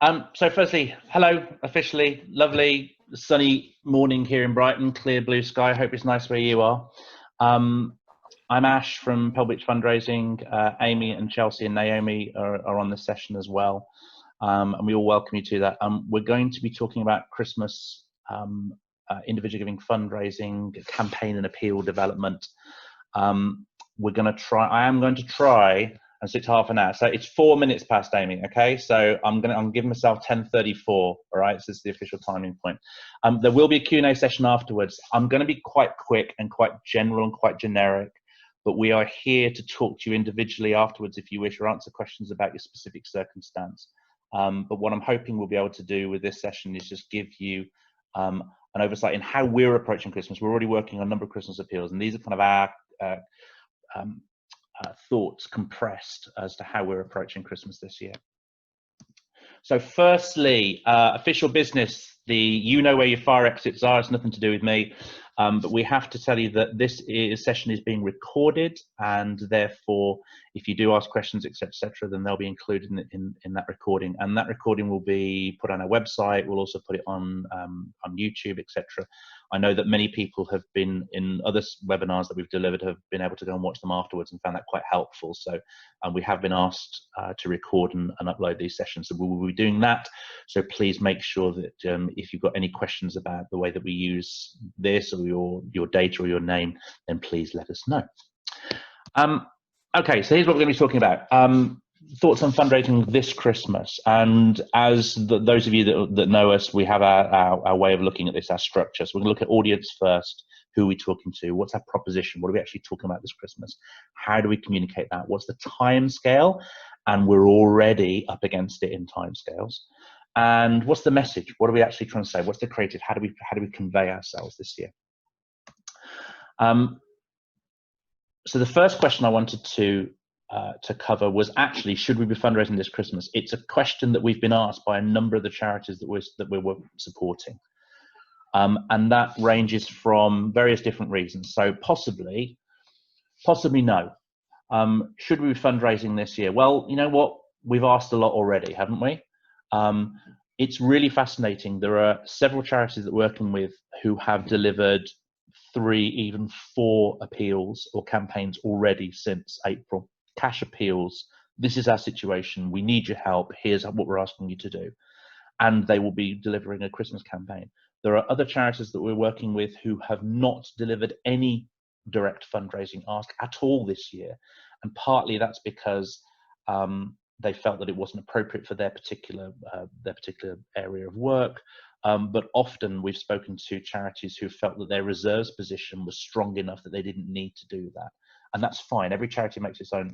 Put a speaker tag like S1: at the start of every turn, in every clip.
S1: So firstly, hello, officially, lovely sunny morning here in Brighton, clear blue sky. I hope it's nice where you are. I'm Ash from Pebblebeach Fundraising. Amy and Chelsea and Naomi are on this session as well. And we all welcome you to that. We're going to be talking about Christmas, individual giving fundraising, campaign and appeal development. I am going to try, and so it's half an hour. So it's 4 minutes past, Amy. Okay, so I'm giving myself 10:34. All right, so this is the official timing point. There will be a Q&A session afterwards. I'm going to be quite quick and quite general and quite generic, but we are here to talk to you individually afterwards if you wish, or answer questions about your specific circumstance. But what I'm hoping we'll be able to do with this session is just give you an oversight in how we're approaching Christmas. We're already working on a number of Christmas appeals, and these are kind of our thoughts compressed as to how we're approaching Christmas this year. So firstly, official business, you know where your fire exits are. It's nothing to do with me, but we have to tell you that this session is being recorded, and therefore if you do ask questions, etc., then they'll be included in that recording, and that recording will be put on our website. We'll also put it on YouTube, etc. I know that many people have been in other webinars that we've delivered, have been able to go and watch them afterwards and found that quite helpful. So we have been asked to record and upload these sessions, so we will be doing that. So please make sure that if you've got any questions about the way that we use this, or your data or your name, then please let us know. Okay, so here's what we're going to be talking about. Thoughts on fundraising this Christmas. And as those of you that know us, we have our way of looking at this, our structure. So we're going to look at audience first. Who are we talking to? What's our proposition? What are we actually talking about this Christmas? How do we communicate that? What's the time scale? And we're already up against it in time scales. And what's the message? What are we actually trying to say? What's the creative? How do we convey ourselves this year? So the first question I wanted to cover was actually, should we be fundraising this Christmas? It's a question that we've been asked by a number of the charities that we're supporting, and that ranges from various different reasons. So possibly no. Should we be fundraising this year? Well, you know what? We've asked a lot already, haven't we? It's really fascinating. There are several charities that we're working with who have delivered 3, even 4 appeals or campaigns already since April. Cash appeals. This is our situation. We need your help. Here's what we're asking you to do. And they will be delivering a Christmas campaign. There are other charities that we're working with who have not delivered any direct fundraising ask at all this year. And partly that's because they felt that it wasn't appropriate for their particular area of work. But often we've spoken to charities who felt that their reserves position was strong enough that they didn't need to do that, and that's fine. Every charity makes its own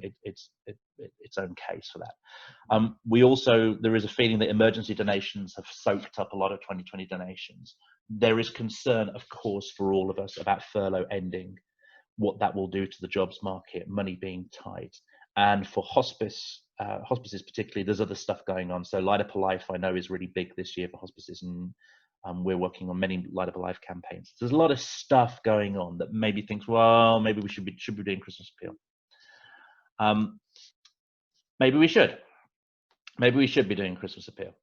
S1: case for that. There is a feeling that emergency donations have soaked up a lot of 2020 donations. There is concern, of course, for all of us about furlough ending, what that will do to the jobs market, money being tight, and for hospices particularly, there's other stuff going on. So Light Up a Life, I know, is really big this year for hospices, and we're working on many Light Up a Life campaigns. So there's a lot of stuff going on that maybe thinks, well, maybe we should be doing Christmas appeal. Maybe we should be doing Christmas appeal,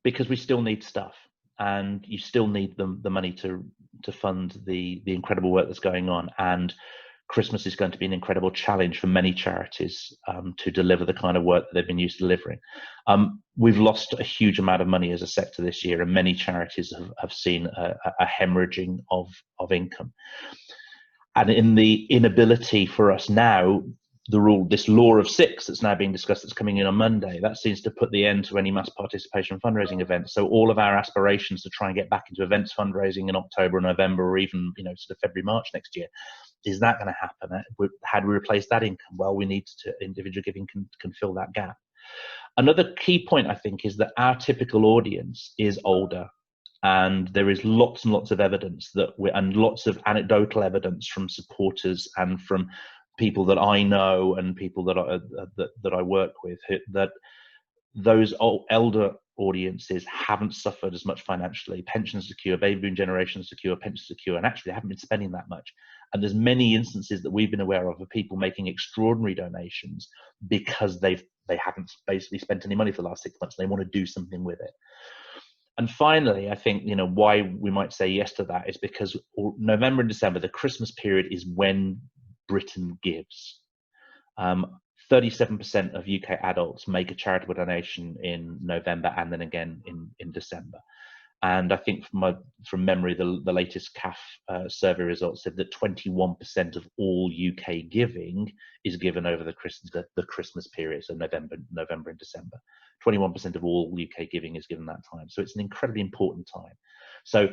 S1: because we still need stuff, and you still need the money to fund the incredible work that's going on. And Christmas is going to be an incredible challenge for many charities to deliver the kind of work that they've been used to delivering. We've lost a huge amount of money as a sector this year, and many charities have seen a hemorrhaging of income. And in the inability for us now, this law of 6 that's now being discussed, that's coming in on Monday, that seems to put the end to any mass participation fundraising events. So all of our aspirations to try and get back into events fundraising in October or November, or even sort of February, March next year, is that going to happen? How do we replace that income? Well, we need to, individual giving can fill that gap. Another key point, I think, is that our typical audience is older, and there is lots and lots of evidence and lots of anecdotal evidence from supporters and from people that I know and people that I work with, that those elder audiences haven't suffered as much financially. Pensions secure, baby boom generation secure, pensions secure, and actually they haven't been spending that much. And there's many instances that we've been aware of people making extraordinary donations because they've they haven't basically spent any money for the last 6 months. They want to do something with it. And finally, I think, why we might say yes to that is because November and December, the Christmas period, is when Britain gives. 37% of UK adults make a charitable donation in November and then again in December. And I think from memory, the latest CAF survey results said that 21% of all UK giving is given over the Christmas period, so November and December. 21% of all UK giving is given that time. So it's an incredibly important time. So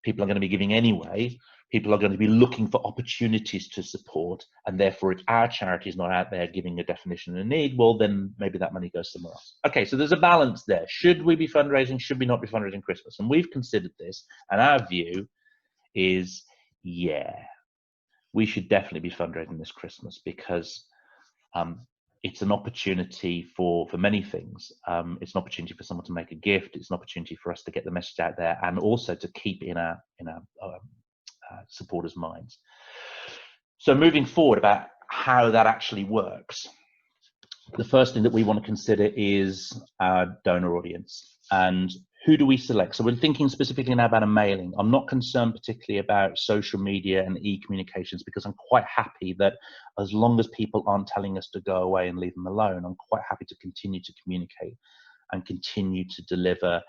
S1: people are going to be giving anyway. People are going to be looking for opportunities to support, and therefore if our charity is not out there giving a definition of need, well, then maybe that money goes somewhere else. Okay, so there's a balance there. Should we be fundraising? Should we not be fundraising Christmas? And we've considered this, and our view is, yeah, we should definitely be fundraising this Christmas, because it's an opportunity for many things. It's an opportunity for someone to make a gift. It's an opportunity for us to get the message out there, and also to keep in our supporters' minds. So moving forward about how that actually works, the first thing that we want to consider is our donor audience. And who do we select? So we're thinking specifically now about a mailing. I'm not concerned particularly about social media and e-communications, because I'm quite happy that as long as people aren't telling us to go away and leave them alone, I'm quite happy to continue to communicate and continue to deliver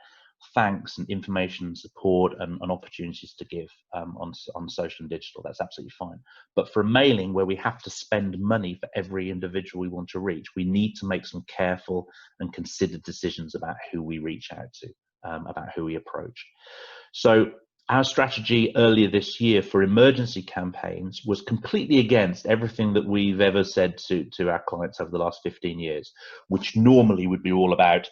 S1: thanks and information and support and opportunities to give on social and digital. That's absolutely fine. But for a mailing where we have to spend money for every individual we want to reach, we need to make some careful and considered decisions about who we reach out to, about who we approach. So our strategy earlier this year for emergency campaigns was completely against everything that we've ever said to our clients over the last 15 years, which normally would be all about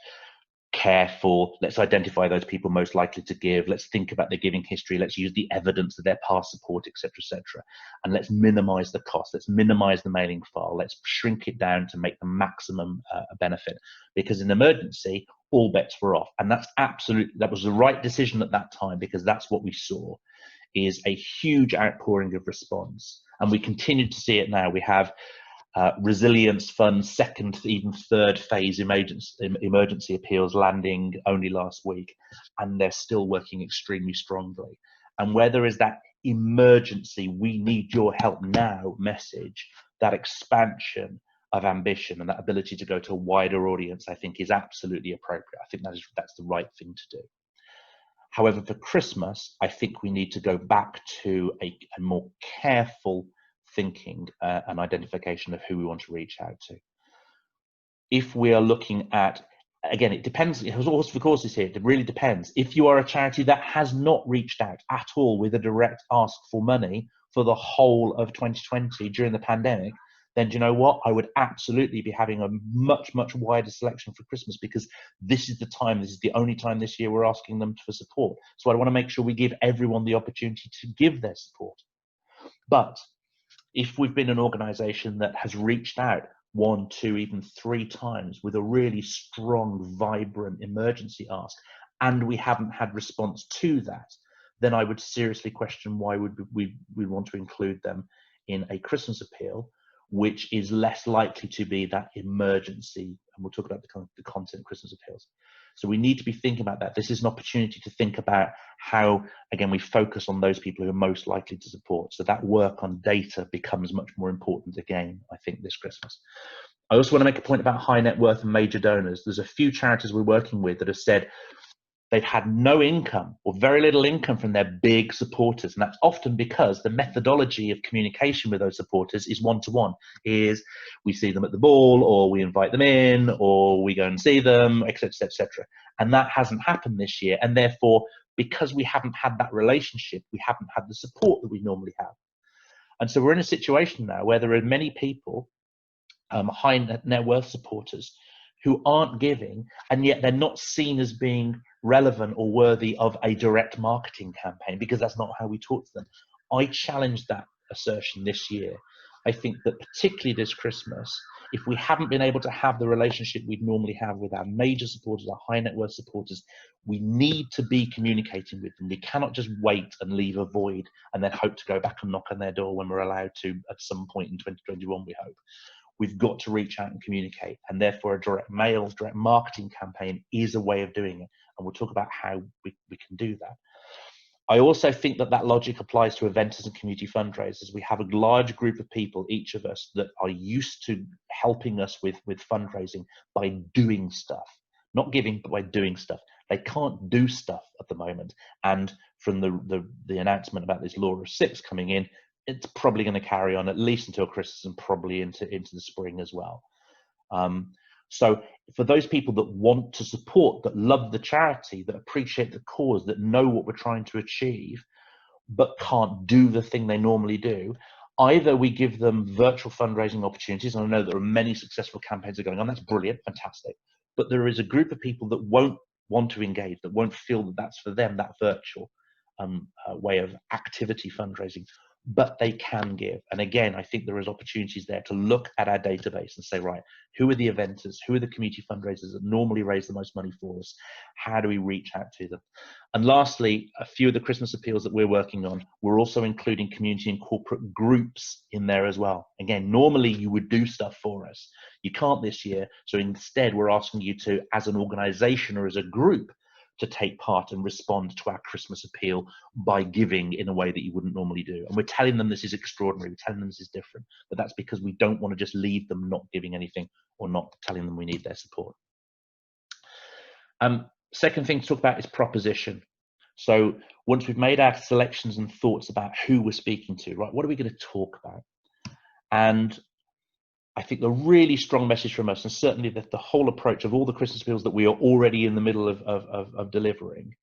S1: careful, let's identify those people most likely to give, let's think about their giving history, let's use the evidence of their past support, etc., and let's minimize the cost, let's minimize the mailing file, let's shrink it down to make the maximum benefit, because in emergency all bets were off. And that was the right decision at that time, because that's what we saw, is a huge outpouring of response, and we continue to see it now. We have resilience fund second, even third phase emergency appeals landing only last week, and they're still working extremely strongly. And where there is that emergency, we need your help now message, that expansion of ambition and that ability to go to a wider audience, I think is absolutely appropriate. I think that's the right thing to do. However, for Christmas, I think we need to go back to a more careful thinking and identification of who we want to reach out to. If we are looking at, again, it depends, it has also, of course, is here, it really depends. If you are a charity that has not reached out at all with a direct ask for money for the whole of 2020 during the pandemic, then do you know what? I would absolutely be having a much, much wider selection for Christmas, because this is the time, this is the only time this year we're asking them for support. So I want to make sure we give everyone the opportunity to give their support. But if we've been an organization that has reached out 1, 2, even 3 times with a really strong, vibrant emergency ask, and we haven't had response to that, then I would seriously question why would we want to include them in a Christmas appeal, which is less likely to be that emergency. And we'll talk about the content of Christmas appeals. So we need to be thinking about that. This is an opportunity to think about how, again, we focus on those people who are most likely to support. So that work on data becomes much more important again, I think, this Christmas. I also want to make a point about high net worth and major donors. There's a few charities we're working with that have said they've had no income or very little income from their big supporters. And that's often because the methodology of communication with those supporters is one-to-one, is we see them at the ball, or we invite them in, or we go and see them, etc., etc. And that hasn't happened this year. And therefore, because we haven't had that relationship, we haven't had the support that we normally have. And so we're in a situation now where there are many people, high net worth supporters, who aren't giving, and yet they're not seen as being relevant or worthy of a direct marketing campaign, because that's not how we talk to them. I challenge that assertion this year. I think that particularly this Christmas, if we haven't been able to have the relationship we'd normally have with our major supporters, our high net worth supporters, we need to be communicating with them. We cannot just wait and leave a void and then hope to go back and knock on their door when we're allowed to at some point in 2021, we hope. we've got to reach out and communicate. And therefore a direct mail, direct marketing campaign is a way of doing it. And we'll talk about how we can do that. I also think that logic applies to eventers and community fundraisers. We have a large group of people, each of us, that are used to helping us with fundraising by doing stuff, not giving, but by doing stuff. They can't do stuff at the moment. And from the announcement about this law of six coming in, it's probably going to carry on at least until Christmas and probably into the spring as well. So for those people that want to support, that love the charity, that appreciate the cause, that know what we're trying to achieve, but can't do the thing they normally do, either we give them virtual fundraising opportunities, and I know there are many successful campaigns that are going on, that's brilliant, fantastic, but there is a group of people that won't want to engage, that won't feel that that's for them, that virtual way of activity fundraising, but they can give. And again, I think there is opportunities there to look at our database and say, right, who are the eventers, who are the community fundraisers that normally raise the most money for us? How do we reach out to them? And lastly, a few of the Christmas appeals that we're working on, we're also including community and corporate groups in there as well. Again, normally you would do stuff for us. You can't this year. So instead, we're asking you to, as an organization or as a group, to take part and respond to our Christmas appeal by giving in a way that you wouldn't normally do. And we're telling them this is extraordinary, we're telling them this is different, but that's because we don't want to just leave them not giving anything or not telling them we need their support. Second thing to talk about is proposition. So once we've made our selections and thoughts about who we're speaking to, right, what are we going to talk about? And I think the really strong message from us, and certainly the whole approach of all the Christmas appeals that we are already in the middle of delivering,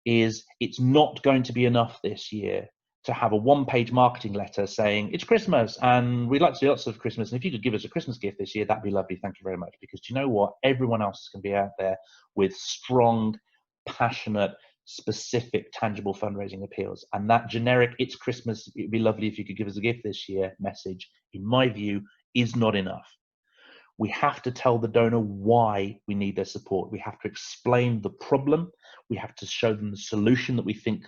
S1: is it's not going to be enough this year to have a one-page marketing letter saying it's Christmas and we'd like to do lots of Christmas, and if you could give us a Christmas gift this year, that'd be lovely, thank you very much. Because do you know what? Everyone else is going to be out there with strong, passionate, specific, tangible fundraising appeals, and that generic it's Christmas, it'd be lovely if you could give us a gift this year message, in my view, is not enough. We have to tell the donor why we need their support. We have to explain the problem. We have to show them the solution that we think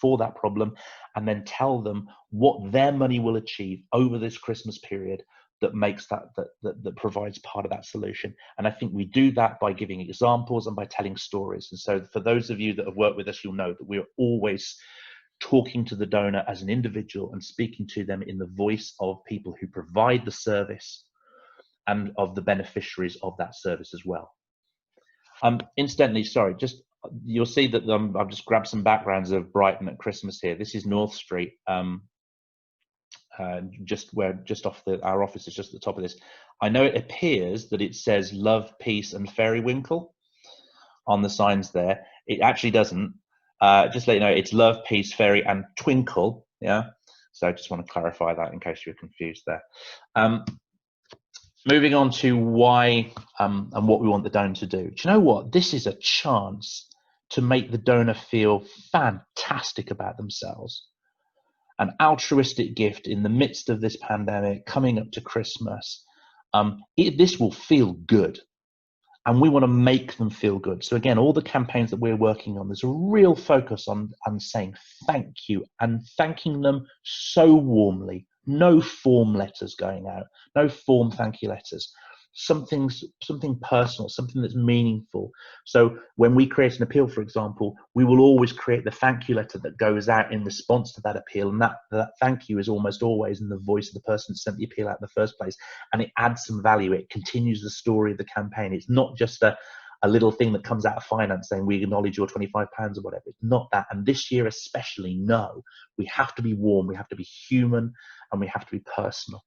S1: for that problem, and then tell them what their money will achieve over this Christmas period that makes that provides part of that solution. And I think we do that by giving examples and by telling stories. And so for those of you that have worked with us, you'll know that we're always talking to the donor as an individual and speaking to them in the voice of people who provide the service and of the beneficiaries of that service as well. Incidentally, sorry, just you'll see that I've just grabbed some backgrounds of Brighton at Christmas here. This is North Street, just off our office is just at the top of this. I know it appears that it says Love, Peace and Fairy Winkle on the signs there. It actually doesn't. Just let you know, it's Love, Peace, Fairy and Twinkle. Yeah. So I just want to clarify that in case you're confused there. Moving on to why and what we want the donor to do. Do you know what? This is a chance to make the donor feel fantastic about themselves. An altruistic gift in the midst of this pandemic, coming up to Christmas. This will feel good. And we want to make them feel good. So again, all the campaigns that we're working on, there's a real focus on saying thank you and thanking them so warmly. No form letters going out, no form thank you letters. Something personal, something that's meaningful. So when we create an appeal, for example, we will always create the thank you letter that goes out in response to that appeal, and that thank you is almost always in the voice of the person that sent the appeal out in the first place, and it adds some value. It continues the story of the campaign. It's not just a little thing that comes out of finance saying we acknowledge your £25 or whatever. It's not that. And this year especially, no, we have to be warm, we have to be human, and we have to be personal.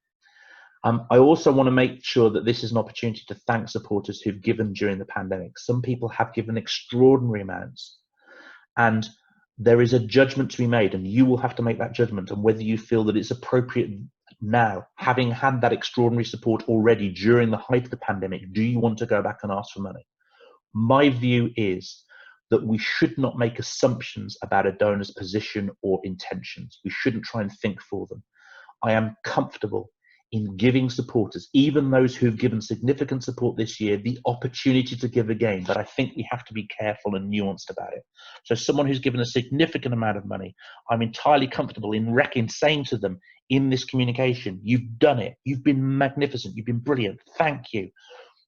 S1: I also want to make sure that this is an opportunity to thank supporters who've given during the pandemic. Some people have given extraordinary amounts, and there is a judgment to be made, and you will have to make that judgment on whether you feel that it's appropriate now, having had that extraordinary support already during the height of the pandemic. Do you want to go back and ask for money? My view is that we should not make assumptions about a donor's position or intentions. We shouldn't try and think for them. I am comfortable in giving supporters, even those who've given significant support this year, the opportunity to give again. But I think we have to be careful and nuanced about it. So someone who's given a significant amount of money, I'm entirely comfortable in saying to them in this communication, you've done it. You've been magnificent. You've been brilliant. Thank you.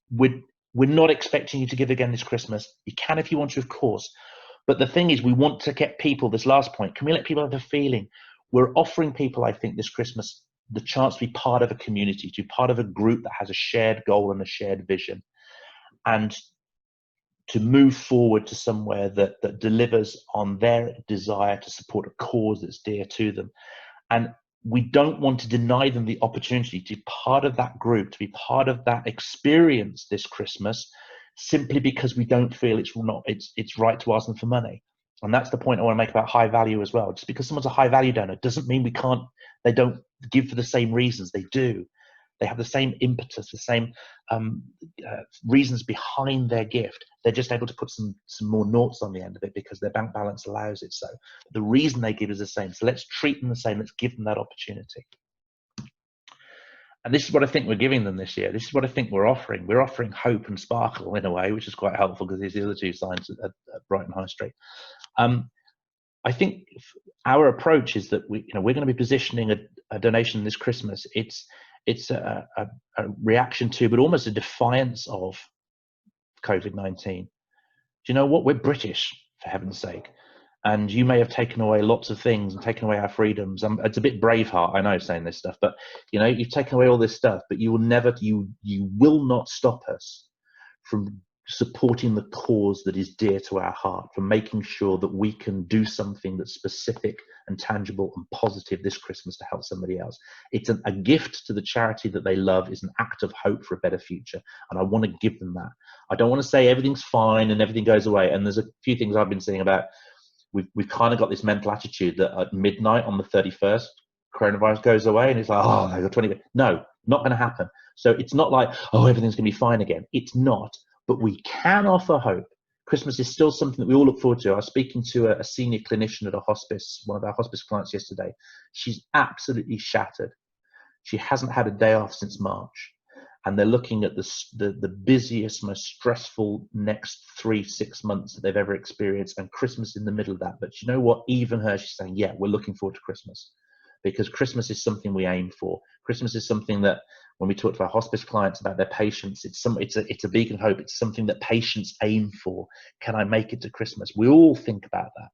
S1: We're not expecting you to give again this Christmas. You can if you want to, of course. But the thing is, we want to get people, this last point, can we let people have the feeling? We're offering people, I think, this Christmas, the chance to be part of a community, to be part of a group that has a shared goal and a shared vision, and to move forward to somewhere that delivers on their desire to support a cause that's dear to them. And we don't want to deny them the opportunity to be part of that group, to be part of that experience this Christmas, simply because we don't feel it's right to ask them for money. And that's the point I want to make about high value as well. Just because someone's a high value donor doesn't mean they don't give for the same reasons. They do. They have the same impetus, the same reasons behind their gift. They're just able to put some more noughts on the end of it because their bank balance allows it so. The reason they give is the same. So let's treat them the same. Let's give them that opportunity. And this is what I think we're giving them this year. This is what I think we're offering. We're offering hope and sparkle in a way, which is quite helpful because these are the other two signs at Brighton High Street. I think our approach is that we're going to be positioning a donation this Christmas. It's a reaction to, but almost a defiance of COVID-19. Do you know what? We're British, for heaven's sake. And you may have taken away lots of things and taken away our freedoms. It's a bit Braveheart, I know, saying this stuff, but you've taken away all this stuff, but you will not stop us from supporting the cause that is dear to our heart, from making sure that we can do something that's specific and tangible and positive this Christmas to help somebody else. It's a gift to the charity that they love, is an act of hope for a better future. And I want to give them that. I don't want to say everything's fine and everything goes away. And there's a few things I've been seeing about, we've kind of got this mental attitude that at midnight on the 31st, coronavirus goes away and it's like, oh, I got 20. No, not going to happen. So it's not like, oh, everything's going to be fine again. It's not. But we can offer hope. Christmas is still something that we all look forward to. I was speaking to a senior clinician at a hospice, one of our hospice clients yesterday. She's absolutely shattered. She hasn't had a day off since March. And they're looking at the busiest, most stressful next 3-6 months that they've ever experienced, and Christmas in the middle of that. But you know what? Even her, she's saying, yeah, we're looking forward to Christmas. Because Christmas is something we aim for. Christmas is something that, when we talk to our hospice clients about their patients, it's a beacon of hope. It's something that patients aim for. Can I make it to Christmas? We all think about that,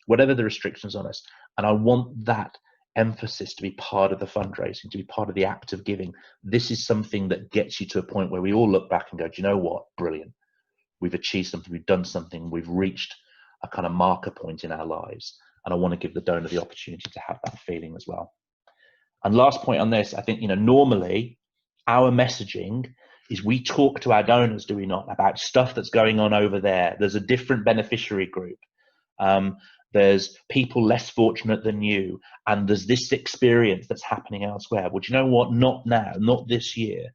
S1: whatever the restrictions on us. And I want that emphasis to be part of the fundraising, to be part of the act of giving. This is something that gets you to a point where we all look back and go, do you know what? Brilliant. We've achieved something. We've done something. We've reached a kind of marker point in our lives. And I want to give the donor the opportunity to have that feeling as well. And last point on this, I think, normally our messaging is we talk to our donors, do we not, about stuff that's going on over there. There's a different beneficiary group. There's people less fortunate than you. And there's this experience that's happening elsewhere. Well, do you know what? Not now, not this year.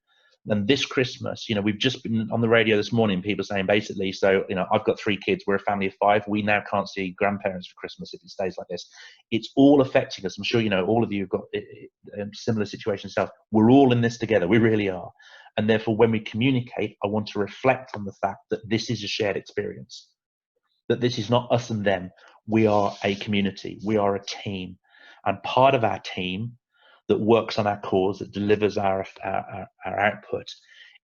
S1: And this Christmas, we've just been on the radio this morning, people saying basically, so, I've got 3 kids, we're a family of 5. We now can't see grandparents for Christmas if it stays like this. It's all affecting us. I'm sure, all of you have got similar situations yourself. We're all in this together. We really are. And therefore, when we communicate, I want to reflect on the fact that this is a shared experience, that this is not us and them. We are a community. We are a team. And part of our team that works on our cause, that delivers our output,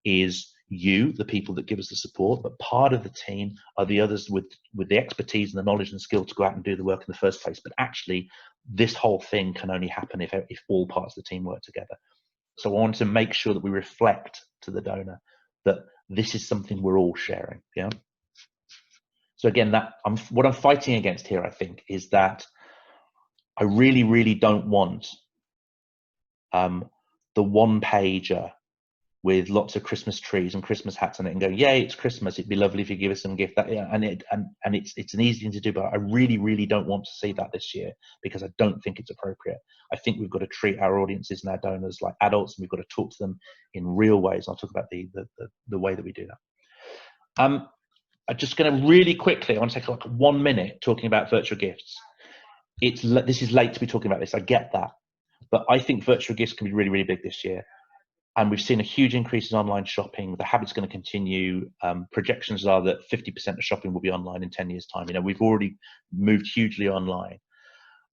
S1: is you, the people that give us the support. But part of the team are the others with the expertise and the knowledge and skill to go out and do the work in the first place. But actually, this whole thing can only happen if all parts of the team work together. So I want to make sure that we reflect to the donor that this is something we're all sharing. Yeah. So again, what I'm fighting against here, I think, is that I really, really don't want the one-pager with lots of Christmas trees and Christmas hats on it and go, yay, it's Christmas. It'd be lovely if you give us some gift. And it's an easy thing to do, but I really, really don't want to see that this year because I don't think it's appropriate. I think we've got to treat our audiences and our donors like adults, and we've got to talk to them in real ways. I'll talk about the way that we do that. I'm just going to really quickly, I want to take like 1 minute talking about virtual gifts. This is late to be talking about this. I get that. But I think virtual gifts can be really, really big this year. And we've seen a huge increase in online shopping. The habit's going to continue. Projections are that 50% of shopping will be online in 10 years' time. You know, we've already moved hugely online.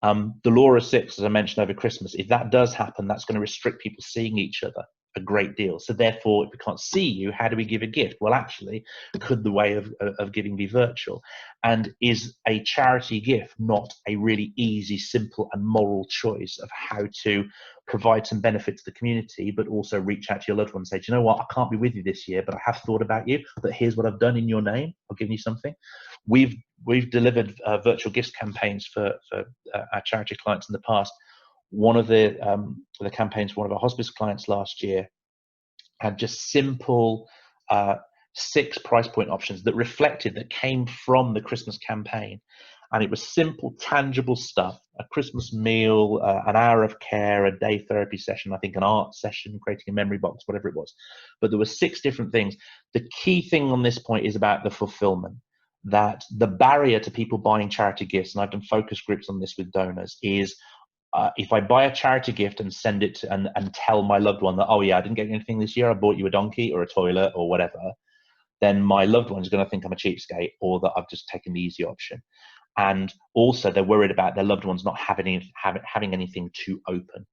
S1: The law of six, as I mentioned over Christmas, if that does happen, that's going to restrict people seeing each other a great deal. So therefore, if we can't see you, how do we give a gift? Well, actually, could the way of giving be virtual? And is a charity gift not a really easy, simple and moral choice of how to provide some benefit to the community, but also reach out to your loved one and say, do you know what, I can't be with you this year, but I have thought about you, but here's what I've done in your name. I'll give you something. We've delivered virtual gifts campaigns for our charity clients in the past. One of the campaigns for one of our hospice clients last year had just simple 6 price point options that came from the Christmas campaign. And it was simple, tangible stuff: a Christmas meal, an hour of care, a day therapy session, I think an art session, creating a memory box, whatever it was. But there were 6 different things. The key thing on this point is about the fulfillment, that the barrier to people buying charity gifts, and I've done focus groups on this with donors, is if I buy a charity gift and send it to, and tell my loved one that, oh yeah, I didn't get anything this year, I bought you a donkey or a toilet or whatever, then my loved one's going to think I'm a cheapskate, or that I've just taken the easy option. And also they're worried about their loved ones not having anything to open.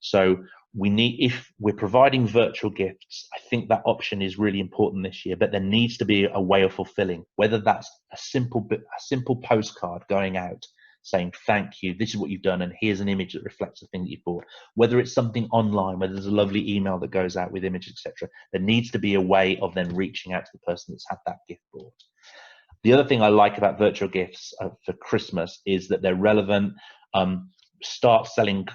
S1: So we need, if we're providing virtual gifts, I think that option is really important this year, but there needs to be a way of fulfilling, whether that's a simple postcard going out saying, thank you, this is what you've done, and here's an image that reflects the thing that you've bought, whether it's something online, whether there's a lovely email that goes out with images, etc. There needs to be a way of then reaching out to the person that's had that gift bought. The other thing I like about virtual gifts for Christmas is that they're relevant. Start selling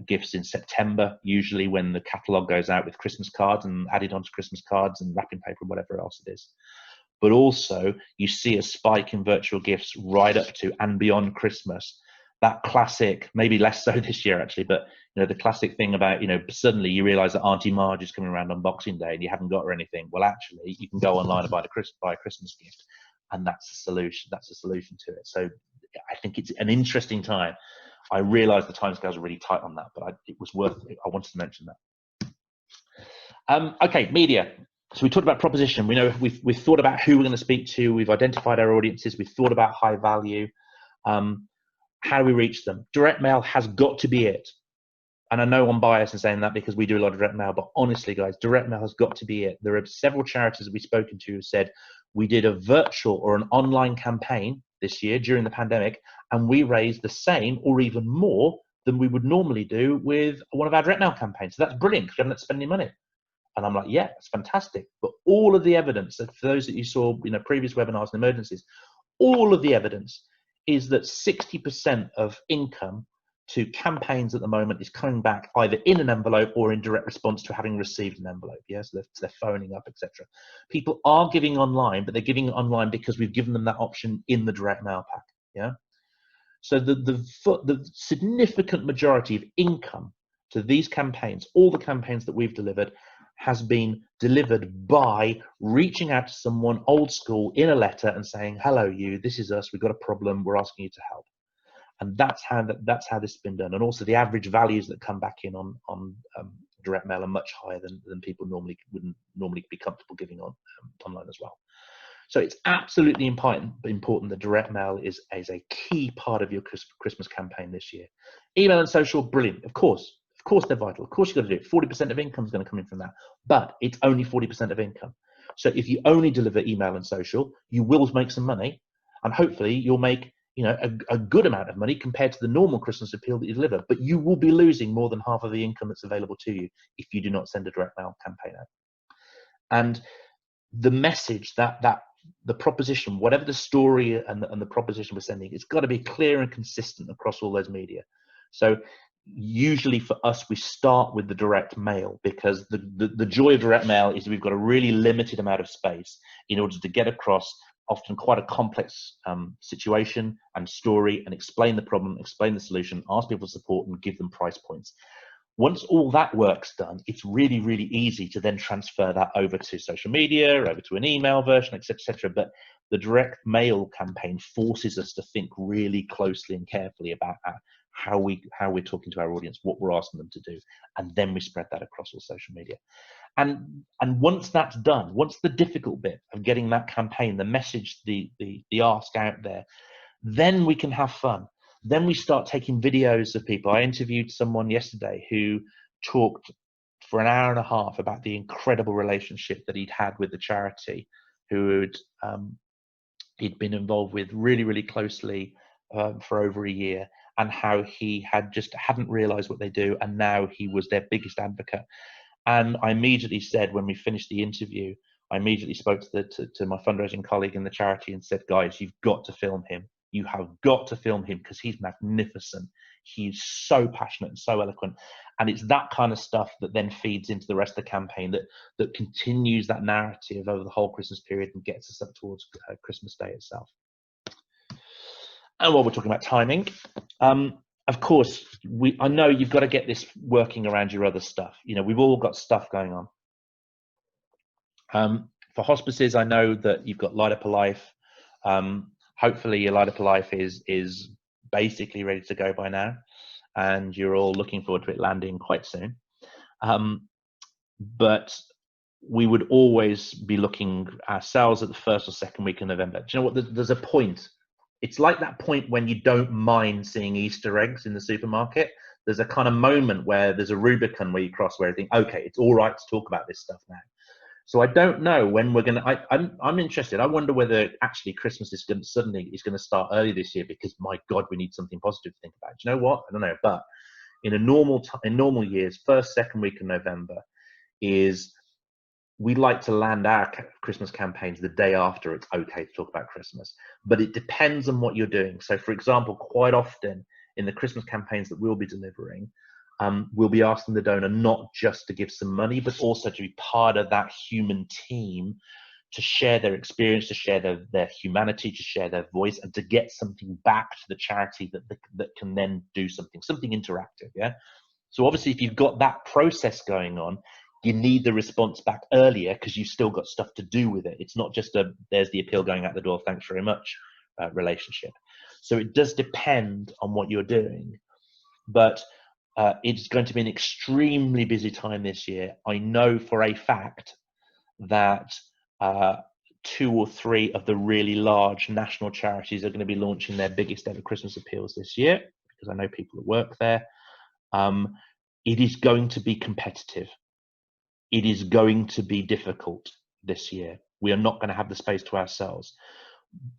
S1: gifts in September, usually when the catalogue goes out with Christmas cards and added onto Christmas cards and wrapping paper and whatever else it is. But also you see a spike in virtual gifts right up to and beyond Christmas. That classic, maybe less so this year actually, but you know, the classic thing about, you know, suddenly you realise that Auntie Marge is coming around on Boxing Day and you haven't got her anything. Well, actually, you can go online and buy a Christmas gift, and that's a solution. That's a solution to it. So I think it's an interesting time. I realise the timescales are really tight on that, but it was worth it. I wanted to mention that. Okay, media. So we talked about proposition. We know we've thought about who we're going to speak to. We've identified our audiences. We've thought about high value. How do we reach them? Direct mail has got to be it. And I know I'm biased in saying that because we do a lot of direct mail, but honestly, guys, direct mail has got to be it. There are several charities that we've spoken to who said, we did a virtual or an online campaign this year during the pandemic, and we raised the same or even more than we would normally do with one of our direct mail campaigns. So that's brilliant because we haven't spent any money. And I'm like, yeah, it's fantastic. But all of the evidence, for those that you saw, you know, previous webinars and emergencies, all of the evidence is that 60% of income to campaigns at the moment is coming back either in an envelope or in direct response to having received an envelope. Yes, yeah? So they're phoning up, etc. People are giving online, but they're giving online because we've given them that option in the direct mail pack. Yeah. So the significant majority of income to these campaigns, all the campaigns that we've delivered, has been delivered by reaching out to someone old school in a letter and saying, hello, you, this is us, we've got a problem, we're asking you to help. And that's how this has been done. And also the average values that come back in on direct mail are much higher than people wouldn't normally be comfortable giving on online as well. So it's absolutely important that direct mail is a key part of your Christmas campaign this year. Email and social, brilliant. Of course they're vital. Of course you've got to do it. 40% of income is going to come in from that, but it's only 40% of income. So if you only deliver email and social, you will make some money, and hopefully you'll make, you know, a good amount of money compared to the normal Christmas appeal that you deliver. But you will be losing more than half of the income that's available to you if you do not send a direct mail campaign out. And the message that the proposition, whatever the story and the proposition we're sending, it's got to be clear and consistent across all those media. So usually for us, we start with the direct mail, because the joy of direct mail is we've got a really limited amount of space in order to get across often quite a complex situation and story, and explain the problem, explain the solution, ask people for support, and give them price points. Once all that work's done, it's really, really easy to then transfer that over to social media, over to an email version, etc., etc. But the direct mail campaign forces us to think really closely and carefully about how we're talking to our audience, what we're asking them to do, and then we spread that across all social media. And once that's done, once the difficult bit of getting that campaign, the message, the ask out there, then we can have fun. Then we start taking videos of people. I interviewed someone yesterday who talked for an hour and a half about the incredible relationship that he'd had with the charity, who he'd been involved with really, really closely for over a year, and how he hadn't realized what they do, and now he was their biggest advocate. And I immediately said, when we finished the interview, I immediately spoke to my fundraising colleague in the charity and said, guys, you've got to film him. You have got to film him, because he's magnificent. He's so passionate and so eloquent. And it's that kind of stuff that then feeds into the rest of the campaign, that continues that narrative over the whole Christmas period and gets us up towards Christmas Day itself. And while we're talking about timing, of course, I know you've got to get this working around your other stuff. You know, we've all got stuff going on. For hospices, I know that you've got Light Up a Life. Hopefully your Light Up a Life is basically ready to go by now, and you're all looking forward to it landing quite soon. But we would always be looking ourselves at the first or second week of November. Do you know what? There's a point. It's like that point when you don't mind seeing Easter eggs in the supermarket. There's a kind of moment where there's a Rubicon where you cross, where you think, okay, it's all right to talk about this stuff now. So I don't know when we're going to, I'm interested. I wonder whether actually Christmas is going to start early this year, because my God, we need something positive to think about. Do you know what? I don't know. But in normal years, first, second week of November we like to land our Christmas campaigns the day after it's okay to talk about Christmas. But it depends on what you're doing. So for example, quite often in the Christmas campaigns that we'll be delivering, we'll be asking the donor not just to give some money, but also to be part of that human team, to share their experience, to share their humanity, to share their voice, and to get something back to the charity that can then do something interactive. Yeah. So obviously, if you've got that process going on, you need the response back earlier, because you've still got stuff to do with it. It's not just there's the appeal going out the door, thanks very much relationship. So it does depend on what you're doing. But it's going to be an extremely busy time this year. I know for a fact that 2 or 3 of the really large national charities are going to be launching their biggest ever Christmas appeals this year, because I know people that work there. It is going to be competitive. It is going to be difficult this year. We are not going to have the space to ourselves.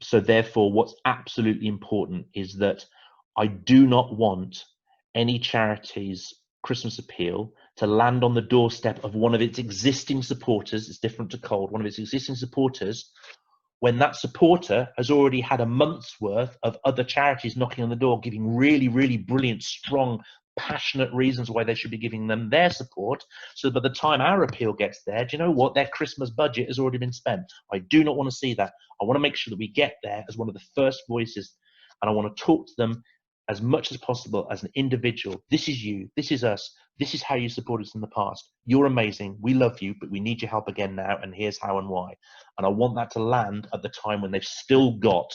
S1: So therefore, what's absolutely important is that I do not want any charity's Christmas appeal to land on the doorstep of one of its existing supporters. It's different to cold. One of its existing supporters, when that supporter has already had a month's worth of other charities knocking on the door, giving really, really brilliant, strong, passionate reasons why they should be giving them their support. So by the time our appeal gets there, do you know what? Their Christmas budget has already been spent. I do not want to see that. I want to make sure that we get there as one of the first voices, and I want to talk to them as much as possible as an individual. This is you. This is us. This is how you supported us in the past. You're amazing. We love you, but we need your help again now, and here's how and why. And I want that to land at the time when they've still got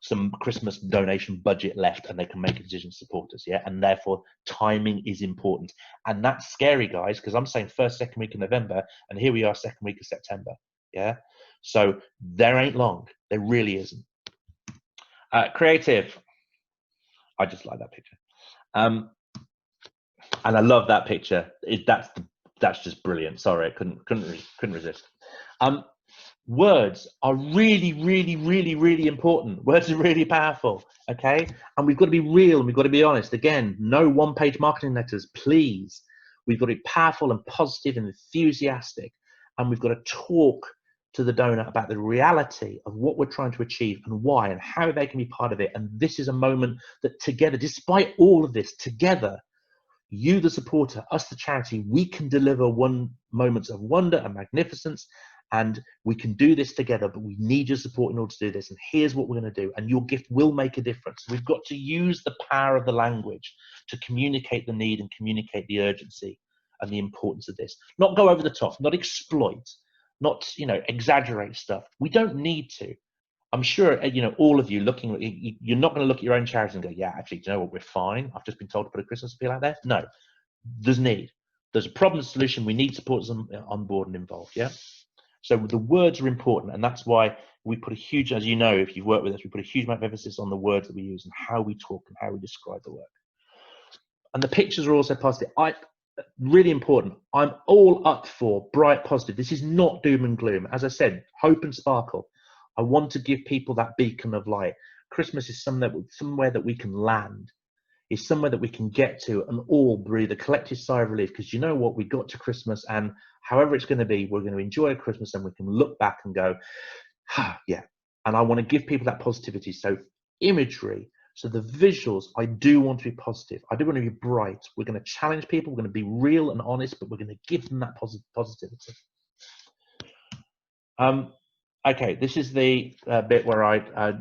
S1: some Christmas donation budget left and they can make a decision to support us. Yeah. And therefore timing is important. And that's scary, guys, because I'm saying first, second week of November, and here we are, second week of September. Yeah. So there ain't long. There really isn't. Creative. I just like that picture. And I love that picture. That's just brilliant. Sorry, I couldn't resist. Words are really, really, really, really important. Words are really powerful, okay? And we've got to be real and we've got to be honest. Again, no one-page marketing letters, please. We've got to be powerful and positive and enthusiastic. And we've got to talk to the donor about the reality of what we're trying to achieve and why and how they can be part of it. And this is a moment that together, despite all of this, together, you, the supporter, us, the charity, we can deliver moments of wonder and magnificence. And we can do this together, but we need your support in order to do this. And here's what we're going to do. And your gift will make a difference. We've got to use the power of the language to communicate the need and communicate the urgency and the importance of this. Not go over the top, not exploit, not, exaggerate stuff. We don't need to. I'm sure, you know, all of you looking, you're not going to look at your own charity and go, yeah, actually, do you know what, we're fine. I've just been told to put a Christmas appeal out there. No, there's need. There's a problem solution. We need supporters on board and involved, yeah? So the words are important, and that's why we put a huge, as you know, if you've worked with us, we put a huge amount of emphasis on the words that we use and how we talk and how we describe the work. And the pictures are also positive. Really important. I'm all up for bright, positive. This is not doom and gloom. As I said, hope and sparkle. I want to give people that beacon of light. Christmas is somewhere that we can land. It's somewhere that we can get to and all breathe a collective sigh of relief, because you know what, we got to Christmas, and however it's going to be, we're going to enjoy Christmas, and we can look back and go, ah, yeah. And I want to give people that positivity. So imagery, so the visuals, I do want to be positive. I do want to be bright. We're going to challenge people. We're going to be real and honest, but we're going to give them that positivity. Okay, this is the bit where I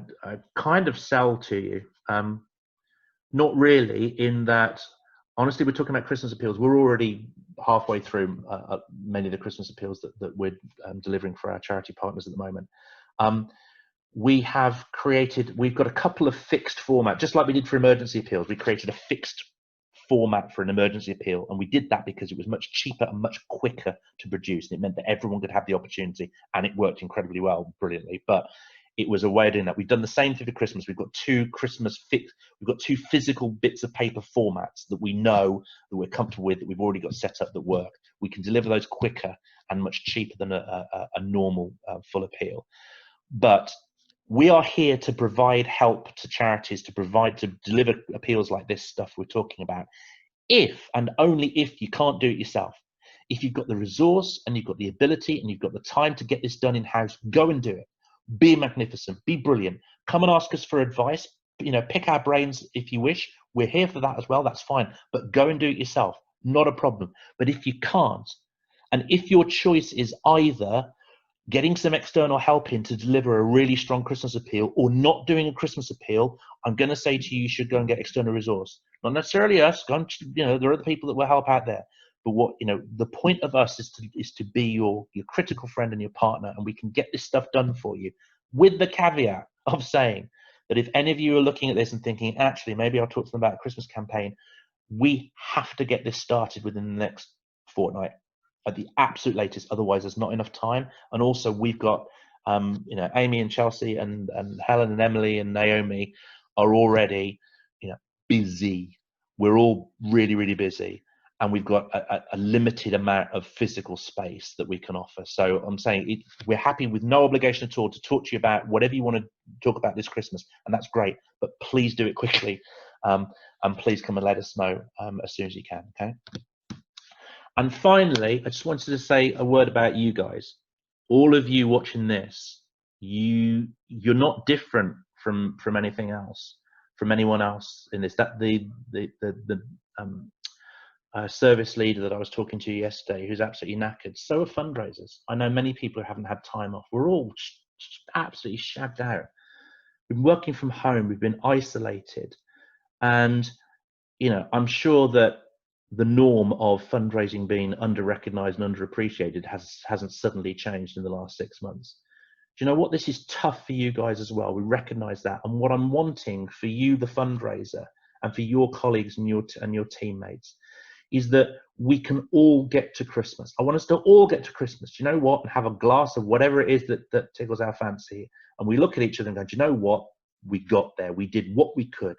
S1: kind of sell to you. Not really, in that, honestly, we're talking about Christmas appeals. We're already halfway through many of the Christmas appeals that we're delivering for our charity partners at the moment. We've got a couple of fixed formats, just like we did for emergency appeals. We created a fixed format for an emergency appeal, and we did that because it was much cheaper and much quicker to produce, and it meant that everyone could have the opportunity, and it worked incredibly well, brilliantly. But it was a way of doing that. We've done the same thing for Christmas. We've got two physical bits of paper formats that we know that we're comfortable with, that we've already got set up that work. We can deliver those quicker and much cheaper than a normal full appeal. But we are here to provide help to charities, to deliver appeals like this stuff we're talking about, if and only if you can't do it yourself. If you've got the resource and you've got the ability and you've got the time to get this done in-house, go and do it. Be magnificent, be brilliant. Come and ask us for advice. You know, pick our brains if you wish. We're here for that as well, that's fine. But go and do it yourself, not a problem. But if you can't, and if your choice is either getting some external help in to deliver a really strong Christmas appeal or not doing a Christmas appeal, I'm going to say to you, you should go and get external resource. Not necessarily us, you know, there are other people that will help out there. But what, you know, the point of us is to be your critical friend and your partner, and we can get this stuff done for you, with the caveat of saying that if any of you are looking at this and thinking, actually, maybe I'll talk to them about a Christmas campaign, we have to get this started within the next fortnight at the absolute latest. Otherwise, there's not enough time. And also, we've got, you know, Amy and Chelsea and Helen and Emily and Naomi are already, you know, busy. We're all really, really busy. And we've got a limited amount of physical space that we can offer. So I'm saying we're happy with no obligation at all to talk to you about whatever you want to talk about this Christmas, and that's great. But please do it quickly, and please come and let us know as soon as you can. Okay. And finally, I just wanted to say a word about you guys. All of you watching this, you're not different from anything else, from anyone else in this. That the service leader that I was talking to yesterday, who's absolutely knackered. So are fundraisers. I know many people who haven't had time off. We're all absolutely shagged out. We've been working from home. We've been isolated. And, you know, I'm sure that the norm of fundraising being under-recognized and underappreciated hasn't suddenly changed in the last 6 months. Do you know what? This is tough for you guys as well. We recognize that. And what I'm wanting for you, the fundraiser, and for your colleagues and your teammates, is that we can all get to Christmas. I want us to all get to Christmas. Do you know what? And have a glass of whatever it is that tickles our fancy. And we look at each other and go, do you know what? We got there. We did what we could.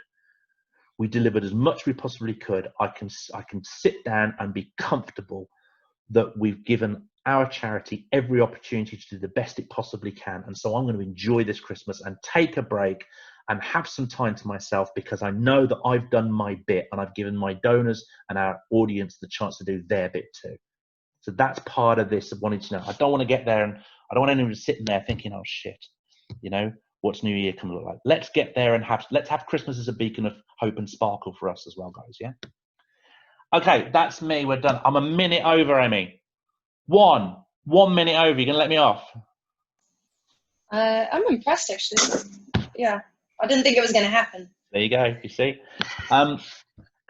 S1: We delivered as much as we possibly could. I can sit down and be comfortable that we've given our charity every opportunity to do the best it possibly can. And so I'm going to enjoy this Christmas and take a break and have some time to myself, because I know that I've done my bit and I've given my donors and our audience the chance to do their bit too. So that's part of this of wanting to know. I don't want to get there and I don't want anyone sitting there thinking, oh shit, you know, what's New Year going to look like? Let's get there and let's have Christmas as a beacon of hope and sparkle for us as well, guys. Yeah. Okay, that's me. We're done. I'm a minute over, Amy. 1 minute over. You gonna let me off?
S2: I'm impressed, actually. Yeah, I didn't think it was going to happen.
S1: There you go. You see,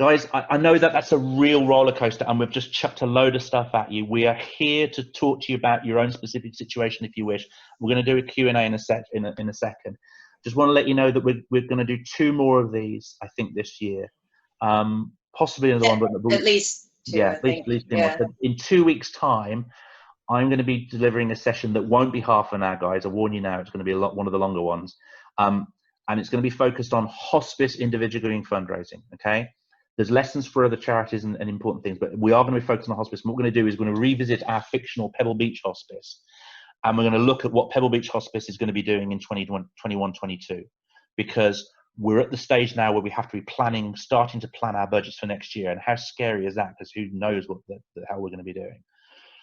S1: Guys, I know that that's a real roller coaster, and we've just chucked a load of stuff at you. We are here to talk to you about your own specific situation if you wish. We're going to do a Q&A in a second. Just want to let you know that we're going to do 2 more of these, I think, this year. Possibly another one, but
S2: at least 2,
S1: yeah,
S2: I think.
S1: at least 2
S2: yeah.
S1: more. So in 2 weeks' time, I'm going to be delivering a session that won't be half an hour, guys. I warn you now, it's going to be one of the longer ones. And it's going to be focused on hospice individual giving fundraising, okay? There's lessons for other charities and important things, but we are going to be focused on hospice. And what we're going to do is we're going to revisit our fictional Pebblebeach Hospice, and we're going to look at what Pebblebeach Hospice is going to be doing in 2021-22, because we're at the stage now where we have to be starting to plan our budgets for next year. And how scary is that? Because who knows what the hell we're going to be doing.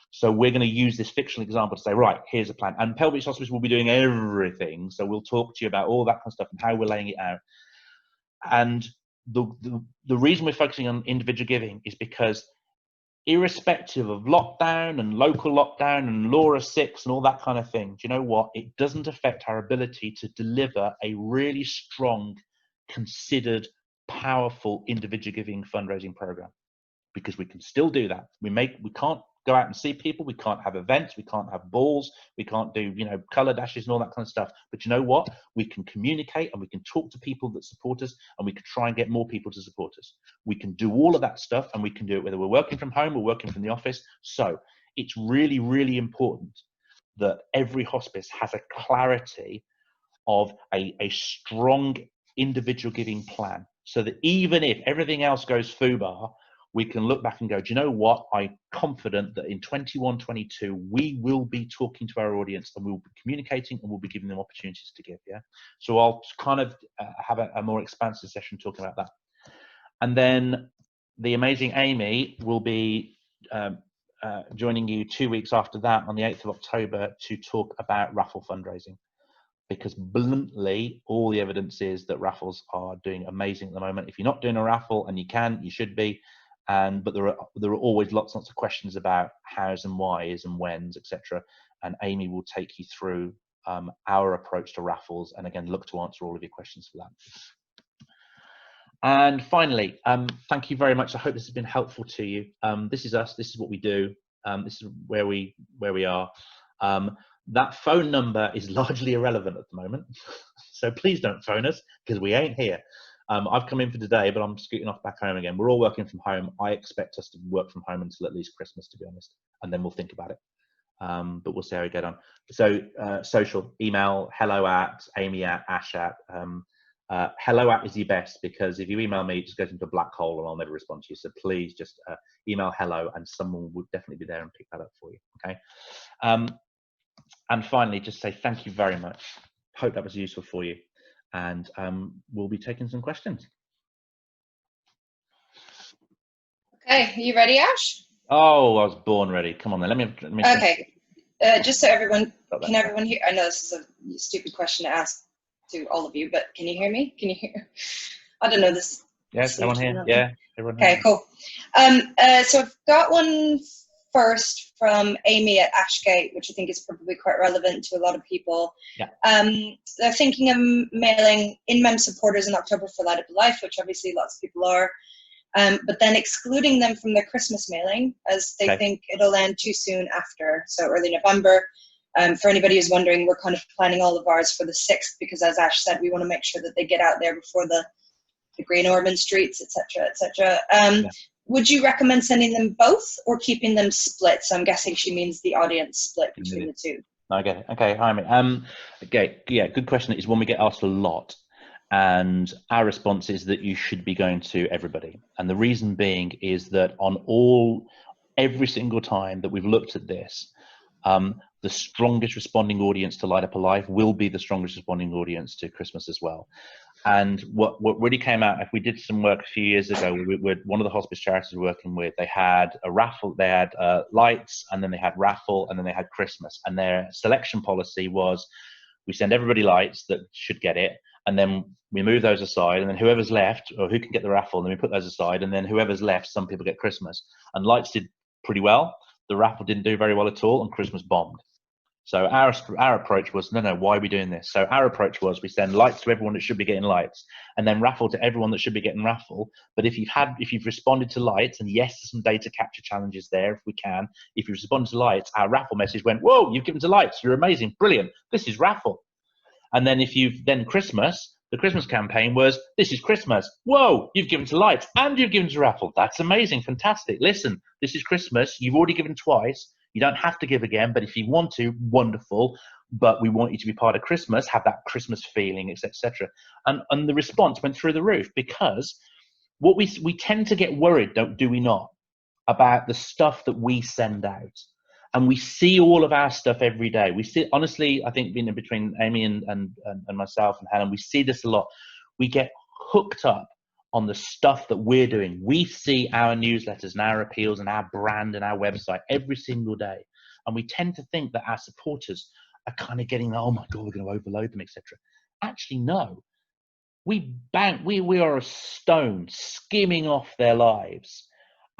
S1: So we're going to use this fictional example to say, right, here's a plan. And Pebblebeach Hospice will be doing everything. So we'll talk to you about all that kind of stuff and how we're laying it out. And the reason we're focusing on individual giving is because irrespective of lockdown and local lockdown and Laura 6 and all that kind of thing, do you know what? It doesn't affect our ability to deliver a really strong, considered, powerful individual giving fundraising program, because we can still do that. We can't go out and see people, we can't have events, we can't have balls, we can't do, you know, color dashes and all that kind of stuff. But you know what? We can communicate and we can talk to people that support us, and we can try and get more people to support us. We can do all of that stuff, and we can do it whether we're working from home or working from the office. So it's really, really important that every hospice has a clarity of a strong individual giving plan, so that even if everything else goes foobar, we can look back and go, do you know what? I'm confident that in 21-22, we will be talking to our audience, and we'll be communicating, and we'll be giving them opportunities to give, yeah? So I'll kind of have a more expansive session talking about that. And then the amazing Amy will be joining you 2 weeks after that on the 8th of October to talk about raffle fundraising. Because bluntly, all the evidence is that raffles are doing amazing at the moment. If you're not doing a raffle, and you should be, but there are always lots of questions about hows and whys and whens, etc. And Amy will take you through our approach to raffles, and again, look to answer all of your questions for that. And finally, thank you very much. I hope this has been helpful to you. This is us. This is what we do. This is where we are. That phone number is largely irrelevant at the moment, so please don't phone us, because we ain't here. I've come in for today, but I'm scooting off back home again. We're all working from home. I expect us to work from home until at least Christmas, to be honest, and then we'll think about it. But we'll see how we get on. So social, email, hello@amy@ash@. Hello@ is the best, because if you email me, it just goes into a black hole and I'll never respond to you. So please just email hello, and someone will definitely be there and pick that up for you, okay? And finally, just say thank you very much. Hope that was useful for you. And we'll be taking some questions.
S2: Okay, are you ready, Ash?
S1: Oh, I was born ready. Come on then, let me
S2: okay, just so everyone, can everyone hear? I know this is a stupid question to ask to all of you, but can you hear me? Can you hear? I don't know this.
S1: Yes, everyone here? Yeah, everyone
S2: here. Okay, cool. So I've got one first from Amy at Ashgate, which I think is probably quite relevant to a lot of people.
S1: Yeah.
S2: They're thinking of mailing in-mem supporters in October for Light Up Life, which obviously lots of people are, but then excluding them from their Christmas mailing, as they think it'll end too soon after, so early November. For anybody who's wondering, we're kind of planning all of ours for the 6th, because as Ash said, we want to make sure that they get out there before the Green Ormond streets, etc., etc. Would you recommend sending them both or keeping them split? So I'm guessing she means the audience split between the two.
S1: I get it. Okay, hi, mate. Okay, yeah, good question. It's one we get asked a lot, and our response is that you should be going to everybody. And the reason being is that every single time that we've looked at this, the strongest responding audience to Light Up Alive will be the strongest responding audience to Christmas as well. And what really came out, if we did some work a few years ago with one of the hospice charities we're working with, they had a raffle, they had lights, and then they had raffle, and then they had Christmas. And their selection policy was, we send everybody lights that should get it, and then we move those aside, and then whoever's left, or who can get the raffle, and then we put those aside, and then whoever's left, some people get Christmas. And lights did pretty well. The raffle didn't do very well at all, and Christmas bombed. So our approach was, no, why are we doing this? So our approach was, we send lights to everyone that should be getting lights, and then raffle to everyone that should be getting raffle. But if you've responded to lights, and yes, there's some data capture challenges there if we can. If you responded to lights, our raffle message went, whoa, you've given to lights, you're amazing, brilliant, this is raffle. And then if you've then Christmas, the Christmas campaign was, this is Christmas, whoa, you've given to lights and you've given to raffle. That's amazing, fantastic. Listen, this is Christmas, you've already given twice. You don't have to give again, but if you want to, wonderful. But we want you to be part of Christmas, have that Christmas feeling, etc. And the response went through the roof, because what we tend to get worried, do we not, about the stuff that we send out. And we see all of our stuff every day. We see, honestly, I think between Amy and myself and Helen, we see this a lot. We get hooked up on the stuff that we're doing. We see our newsletters and our appeals and our brand and our website every single day. And we tend to think that our supporters are kind of getting, oh my God, we're going to overload them, etc. Actually, no. We are a stone skimming off their lives.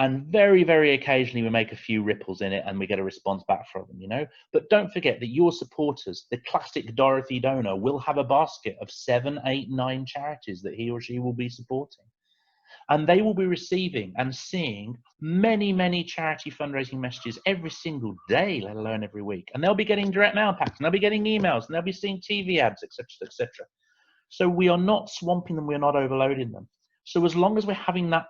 S1: And very, very occasionally we make a few ripples in it and we get a response back from them, you know. But don't forget that your supporters, the classic Dorothy donor, will have a basket of 7, 8, 9 charities that he or she will be supporting. And they will be receiving and seeing many, many charity fundraising messages every single day, let alone every week. And they'll be getting direct mail packs, and they'll be getting emails, and they'll be seeing TV ads, etc., etc. So we are not swamping them, we're not overloading them. So as long as we're having that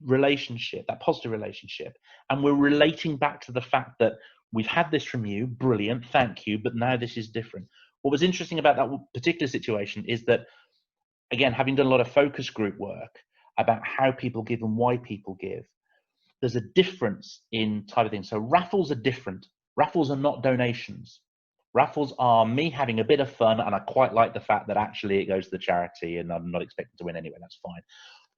S1: relationship, that positive relationship, and we're relating back to the fact that we've had this from you, brilliant, thank you, but now this is different. What was interesting about that particular situation is that, again, having done a lot of focus group work about how people give and why people give, there's a difference in type of thing. So raffles are different. Raffles are not donations. Raffles are me having a bit of fun, and I quite like the fact that actually it goes to the charity and I'm not expecting to win anyway, that's fine.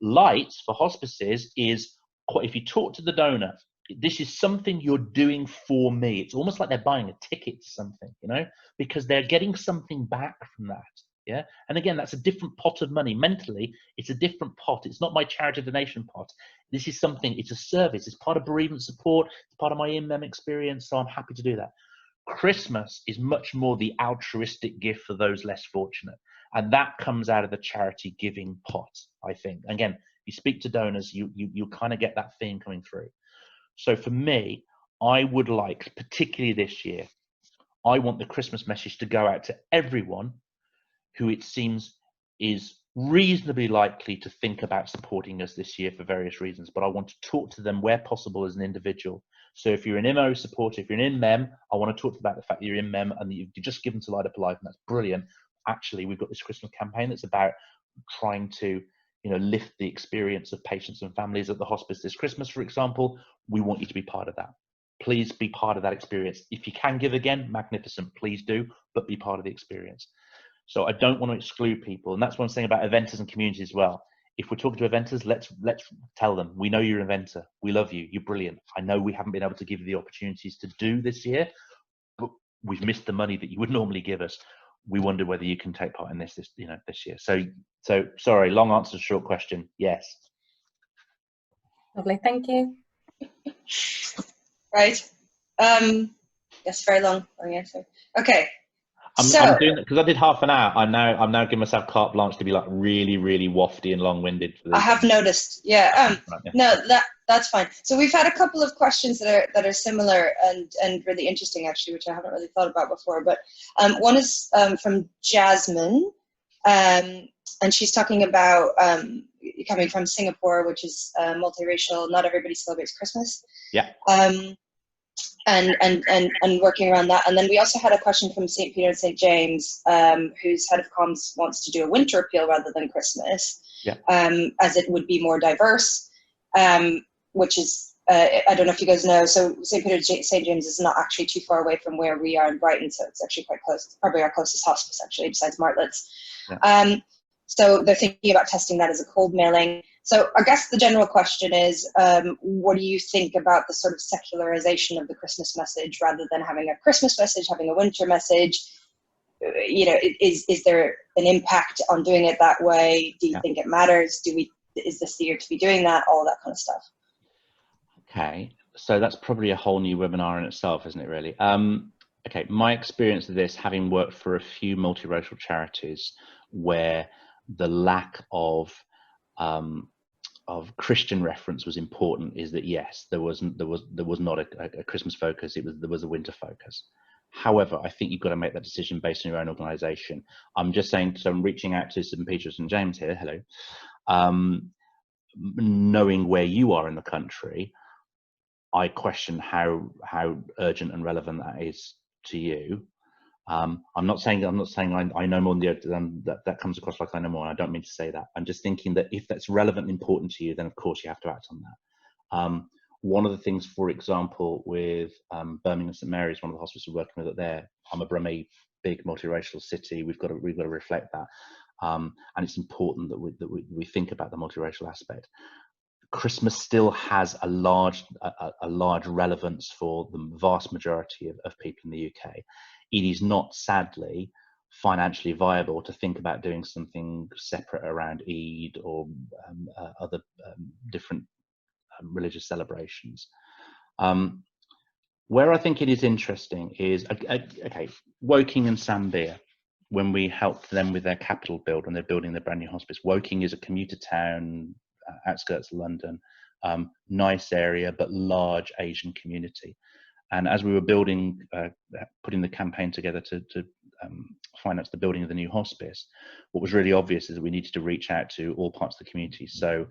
S1: Lights for hospices is, if you talk to the donor, this is something you're doing for me. It's almost like they're buying a ticket to something, you know, because they're getting something back from that. Yeah. And again, that's a different pot of money. Mentally, it's a different pot. It's not my charity donation pot. This is something, it's a service. It's part of bereavement support. It's part of my in-mem experience. So I'm happy to do that. Christmas is much more the altruistic gift for those less fortunate. And that comes out of the charity giving pot, I think. Again, if you speak to donors, you kind of get that theme coming through. So for me, I would like, particularly this year, I want the Christmas message to go out to everyone who it seems is reasonably likely to think about supporting us this year for various reasons. But I want to talk to them where possible as an individual. So if you're an MO supporter, if you're an in-mem, I want to talk about the fact that you're in-mem and that you've just given to Light Up Alive, and that's brilliant. Actually, we've got this Christmas campaign that's about trying to, you know, lift the experience of patients and families at the hospice this Christmas, for example. We want you to be part of that. Please be part of that experience. If you can give again, magnificent, please do, but be part of the experience. So I don't want to exclude people. And that's one thing about eventers and communities as well. If we're talking to eventers, let's tell them, we know you're an eventer. We love you. You're brilliant. I know we haven't been able to give you the opportunities to do this year, but we've missed the money that you would normally give us. We wonder whether you can take part in this year. So sorry, long answer to short question. Yes.
S3: Lovely, thank you.
S2: Right. Yes, very long answer. Okay.
S1: I'm doing it because I did half an hour. I'm now giving myself carte blanche to be like really, really wafty and long-winded.
S2: I have noticed. Yeah. No, that's fine. So we've had a couple of questions that are similar and really interesting, actually, which I haven't really thought about before. But one is from Jasmine, and she's talking about coming from Singapore, which is multiracial. Not everybody celebrates Christmas.
S1: Yeah.
S2: And working around that. And then we also had a question from St. Peter and St. James, whose head of comms wants to do a winter appeal rather than Christmas, as it would be more diverse, which is, I don't know if you guys know, so St. Peter and St. James is not actually too far away from where we are in Brighton, so it's actually quite close, probably our closest hospice, actually, besides Martlett's. Yeah. So they're thinking about testing that as a cold mailing. So I guess the general question is, what do you think about the sort of secularization of the Christmas message rather than having a Christmas message, having a winter message? You know, is there an impact on doing it that way? Do you think it matters? Is this the year to be doing that? All that kind of stuff.
S1: Okay, so that's probably a whole new webinar in itself, isn't it, really? Okay, my experience of this, having worked for a few multiracial charities where the lack of Christian reference was important, is that yes, there was not a Christmas focus. There was a winter focus. However, I think you've got to make that decision based on your own organisation. I'm just saying, so I'm reaching out to St Peter, St James here. Hello. Knowing where you are in the country, I question how urgent and relevant that is to you. I'm not saying I know more than that comes across like I know more. I don't mean to say that. I'm just thinking that if that's relevant and important to you, then of course you have to act on that. One of the things, for example, with Birmingham St Mary's, one of the hospices we're working with there, I'm a Brummy, big multiracial city. We've got to reflect that, and it's important that we think about the multiracial aspect. Christmas still has a large relevance for the vast majority of people in the UK. It is not, sadly, financially viable to think about doing something separate around Eid or other different religious celebrations. Where I think it is interesting is, okay, Woking and Sambir, when we helped them with their capital build and they're building their brand new hospice. Woking is a commuter town, outskirts of London, nice area, but large Asian community. And as we were building, putting the campaign together to finance the building of the new hospice, what was really obvious is that we needed to reach out to all parts of the community. So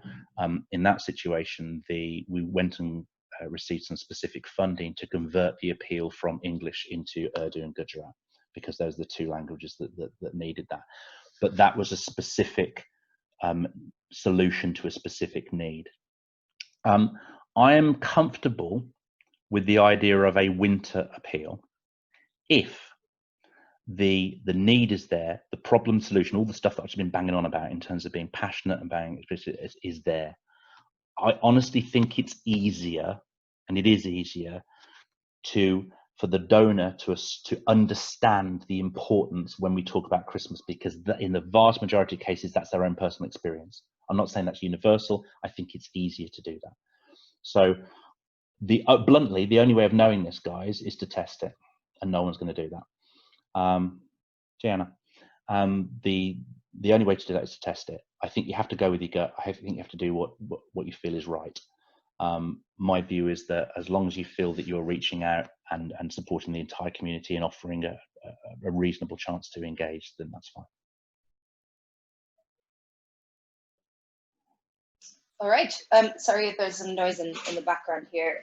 S1: in that situation, we went and received some specific funding to convert the appeal from English into Urdu and Gujarat, because those are the two languages that needed that. But that was a specific solution to a specific need. I am comfortable with the idea of a winter appeal if the need is there, the problem solution, all the stuff that I've been banging on about in terms of being passionate and being explicit is there. I honestly think it's easier, and it is easier, for the donor to understand the importance when we talk about Christmas, because in the vast majority of cases, that's their own personal experience. I'm not saying that's universal. I think it's easier to do that. So bluntly, the only way of knowing this, guys, is to test it, and no one's going to do that. Gianna, the only way to do that is to test it. I think you have to go with your gut. I think you have to do what you feel is right. My view is that as long as you feel that you're reaching out and supporting the entire community and offering a reasonable chance to engage, then that's fine.
S2: All right. Sorry if there's some noise in the background here.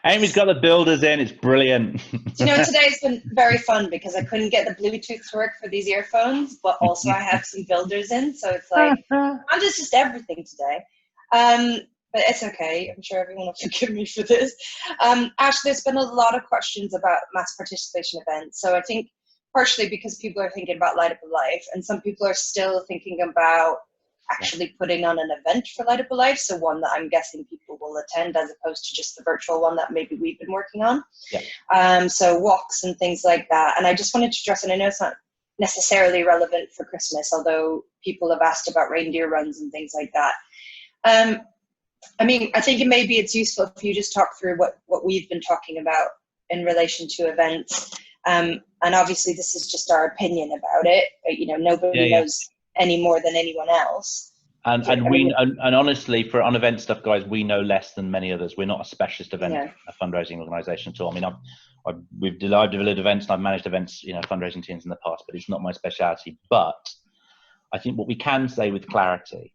S1: Amy's got the builders in. It's brilliant.
S2: You know, today's been very fun because I couldn't get the Bluetooth to work for these earphones, but also I have some builders in, so it's like I'm just everything today. But it's okay. I'm sure everyone will forgive me for this. Ash, there's been a lot of questions about mass participation events. So I think partially because people are thinking about Light Up a Life, and some people are still thinking about actually putting on an event for Light Up a Life, so one that I'm guessing people will attend as opposed to just the virtual one that maybe we've been working on.
S1: Yeah.
S2: So walks and things like that. And I just wanted to address, and I know it's not necessarily relevant for Christmas, although people have asked about reindeer runs and things like that. I mean, I think maybe it's useful if you just talk through what we've been talking about in relation to events. And obviously this is just our opinion about it. You know, nobody knows any more than anyone else.
S1: And honestly, for on-event stuff, guys, we know less than many others. We're not a specialist event, a fundraising organisation at all. I mean, I've delivered events and I've managed events, you know, fundraising teams in the past, but it's not my speciality. But I think what we can say with clarity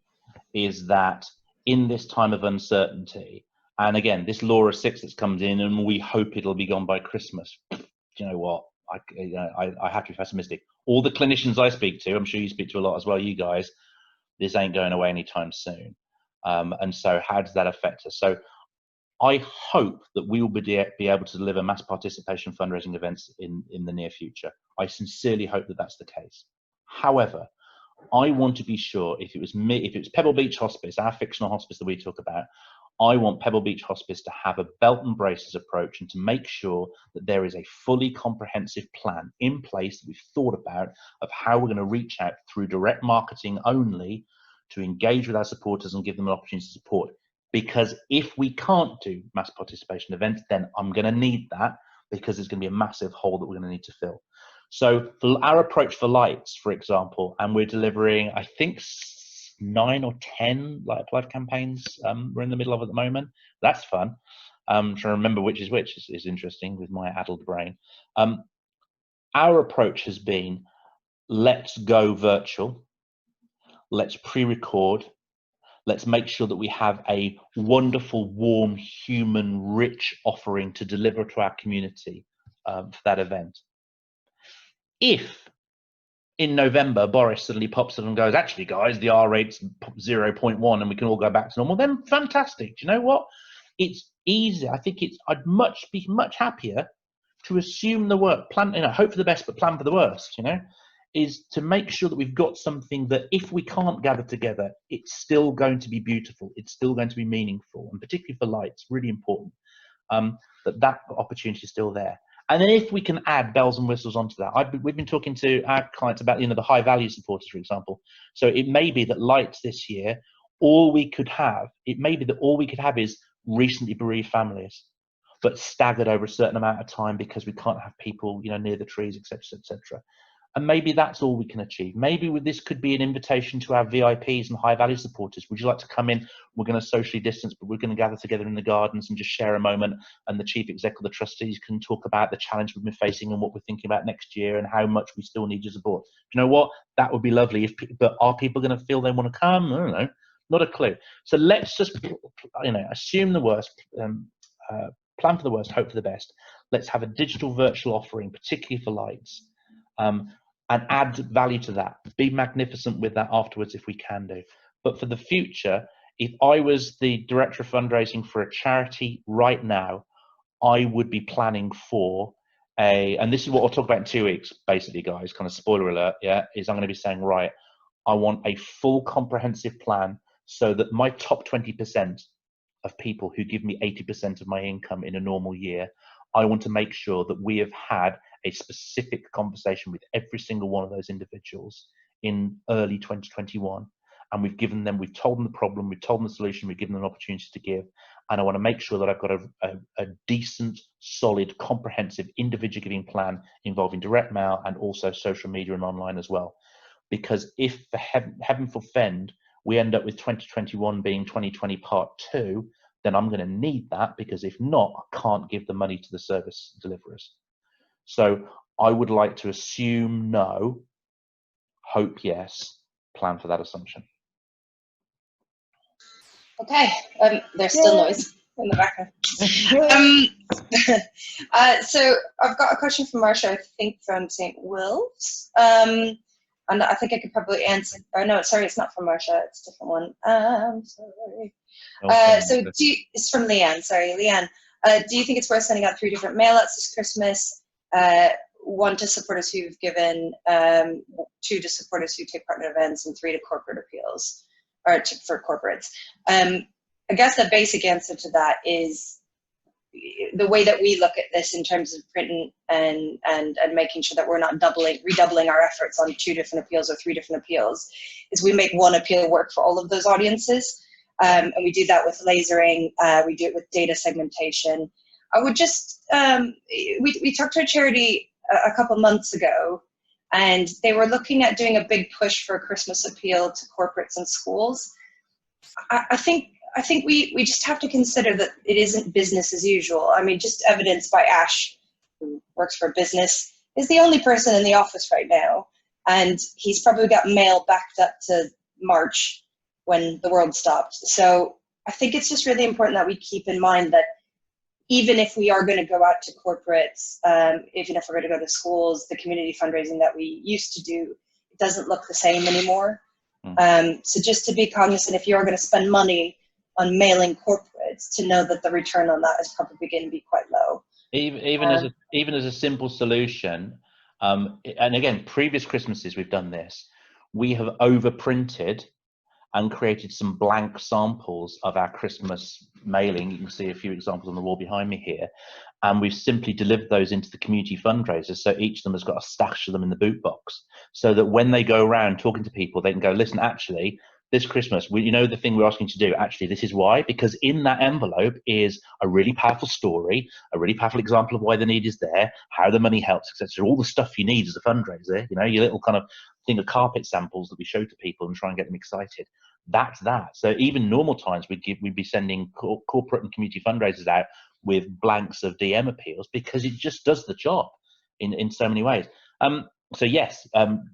S1: is that in this time of uncertainty, and again, this law of six that's comes in, and we hope it'll be gone by Christmas. Do you know what? I have to be pessimistic. All the clinicians I speak to, I'm sure you speak to a lot as well, you guys, this ain't going away anytime soon. And so how does that affect us? So I hope that we will be able to deliver mass participation fundraising events in the near future. I sincerely hope that that's the case. However, I want to be sure, if it was Pebblebeach Hospice, our fictional hospice that we talk about, I want Pebblebeach Hospice to have a belt and braces approach and to make sure that there is a fully comprehensive plan in place that we've thought about of how we're going to reach out through direct marketing only to engage with our supporters and give them an opportunity to support. Because if we can't do mass participation events, then I'm going to need that, because it's going to be a massive hole that we're going to need to fill. So our approach for lights, for example, and we're delivering, I think, 9 or 10 Light Up Life campaigns we're in the middle of at the moment. That's fun. Trying to remember which is interesting with my addled brain. Our approach has been, let's go virtual. Let's pre-record. Let's make sure that we have a wonderful, warm, human, rich offering to deliver to our community for that event. If in November Boris suddenly pops up and goes, actually guys, the R rate's 0.1 and we can all go back to normal, then fantastic. Do you know what? It's easy. I think I'd be much happier to assume the work, plan, hope for the best, but plan for the worst, is to make sure that we've got something that if we can't gather together, it's still going to be beautiful. It's still going to be meaningful. And particularly for lights, really important that opportunity is still there. And then if we can add bells and whistles onto that, we've been talking to our clients about, the high value supporters, for example. So it may be that lights this year, all we could have is recently bereaved families, but staggered over a certain amount of time because we can't have people, near the trees, etc., etc. And maybe that's all we can achieve. Maybe this could be an invitation to our VIPs and high value supporters. Would you like to come in? We're going to socially distance, but we're going to gather together in the gardens and just share a moment. And the chief exec or the trustees can talk about the challenge we've been facing and what we're thinking about next year and how much we still need your support. Do you know what? That would be lovely. But are people going to feel they want to come? I don't know. Not a clue. So let's just, assume the worst, plan for the worst, hope for the best. Let's have a digital virtual offering, particularly for lights. And add value to that. Be magnificent with that afterwards if we can do. But for the future, if I was the director of fundraising for a charity right now, I would be planning for and this is what I'll talk about in 2 weeks, basically, guys, kind of spoiler alert, is I'm going to be saying, right, I want a full comprehensive plan so that my top 20% of people who give me 80% of my income in a normal year, I want to make sure that we have had a specific conversation with every single one of those individuals in early 2021. And we've told them the problem, we've told them the solution, we've given them an opportunity to give. And I want to make sure that I've got a decent, solid, comprehensive individual giving plan involving direct mail and also social media and online as well. Because if, for heaven forfend, we end up with 2021 being 2020 part 2, then I'm going to need that, because if not, I can't give the money to the service deliverers. So I would like to assume no, hope yes, plan for that assumption.
S2: Okay, there's still noise in the background. So I've got a question from Marsha, I think from St. Will's. And I think I could probably answer. Oh no, sorry, it's not from Marsha, it's a different one. Sorry. It's from Leanne, sorry, Leanne. Do you think it's worth sending out 3 different mail outs this Christmas? 1 to supporters who've given, 2 to supporters who take part in events, and 3 to corporate appeals, or for corporates. I guess the basic answer to that is the way that we look at this in terms of print and making sure that we're not redoubling our efforts on 2 different appeals or 3 different appeals, is we make 1 appeal work for all of those audiences. And we do that with lasering, we do it with data segmentation. I would just, we talked to a charity a couple months ago, and they were looking at doing a big push for a Christmas appeal to corporates and schools. I think we just have to consider that it isn't business as usual. I mean, just evidenced by Ash, who works for a business, is the only person in the office right now, and he's probably got mail backed up to March when the world stopped. So I think it's just really important that we keep in mind that even if we are going to go out to corporates, even if we're going to go to schools, the community fundraising that we used to do, it doesn't look the same anymore. So just to be cognizant, if you're going to spend money on mailing corporates, to know that the return on that is probably going to be quite low.
S1: Even as a simple solution, and again, previous Christmases we've done this, we have overprinted and created some blank samples of our Christmas mailing. You can see a few examples on the wall behind me here. And we've simply delivered those into the community fundraisers. So each of them has got a stash of them in the boot box, so that when they go around talking to people, they can go, listen, actually, this Christmas, you know, the thing we're asking you to do, actually, this is why, because in that envelope is a really powerful story, a really powerful example of why the need is there, how the money helps, etc. All the stuff you need as a fundraiser, you know, your little kind of thing of carpet samples that we show to people and try and get them excited. That's that. So even normal times, we'd be sending corporate and community fundraisers out with blanks of DM appeals, because it just does the job in so many ways. So yes,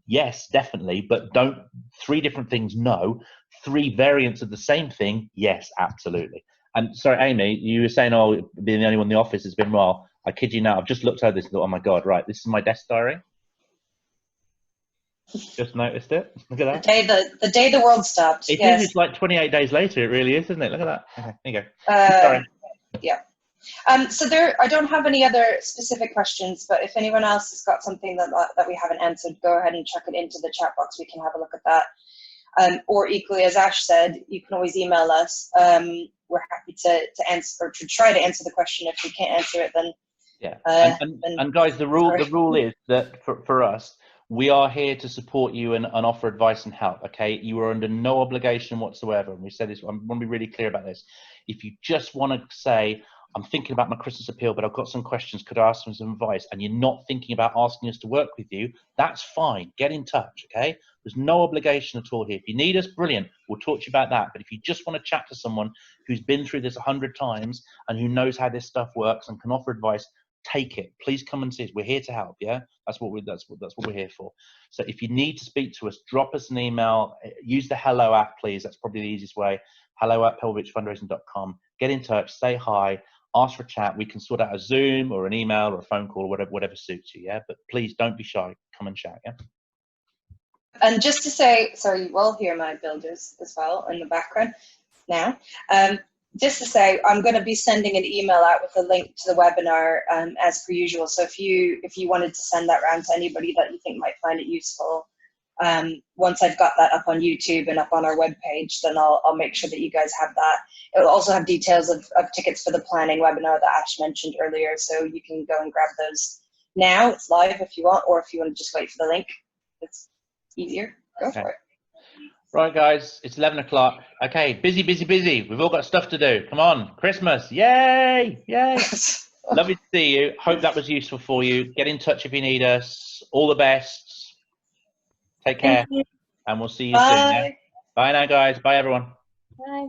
S1: yes, definitely, but don't, 3 different things, no. 3 variants of the same thing, yes, absolutely. And sorry, Amy, you were saying, oh, being the only one in the office has been a while. I kid you not, I've just looked over this and thought, oh my God, right, this is my desk diary. Just noticed it. Look at that.
S2: The day the world stopped.
S1: It
S2: yes.
S1: is. It's like 28 days later. It really is, isn't it? Look at that. Okay, there you go.
S2: Sorry. Yeah. So I don't have any other specific questions, but if anyone else has got something that we haven't answered, go ahead and chuck it into the chat box. We can have a look at that. Or equally, as Ash said, you can always email us. We're happy to answer, or to try to answer the question. If we can't answer it, then
S1: yeah. And guys, the rule is that for us, we are here to support you and offer advice and help. Okay, you are under no obligation whatsoever. And we said this. I want to be really clear about this. If you just want to say, I'm thinking about my Christmas appeal, but I've got some questions, could I ask for some advice? And you're not thinking about asking us to work with you, that's fine. Get in touch, okay? There's no obligation at all here. If you need us, brilliant. We'll talk to you about that. But if you just want to chat to someone who's been through this 100 times and who knows how this stuff works and can offer advice, take it. Please come and see us. We're here to help, yeah? That's what we're here for. So if you need to speak to us, drop us an email. Use the Hello app, please. That's probably the easiest way. hello@pebblebeachfundraising.com. Get in touch, say hi, ask for a chat. We can sort out a Zoom or an email or a phone call or whatever suits you, yeah? But please don't be shy. Come and chat, yeah?
S2: And just to say, sorry, you will hear my builders as well in the background now. Just to say, I'm going to be sending an email out with a link to the webinar as per usual. So if you wanted to send that around to anybody that you think might find it useful, once I've got that up on YouTube and up on our webpage, then I'll make sure that you guys have that. It will also have details of tickets for the planning webinar that Ash mentioned earlier, so you can go and grab those now. It's live if you want, or if you want to just wait for the link, it's easier. Go for it.
S1: Right, guys, it's 11 o'clock. Okay, busy, busy, busy. We've all got stuff to do. Come on, Christmas. Yay, yay. Lovely to see you. Hope that was useful for you. Get in touch if you need us. All the best. Take care. And we'll see you soon. Yeah? Bye now, guys. Bye, everyone.
S2: Bye.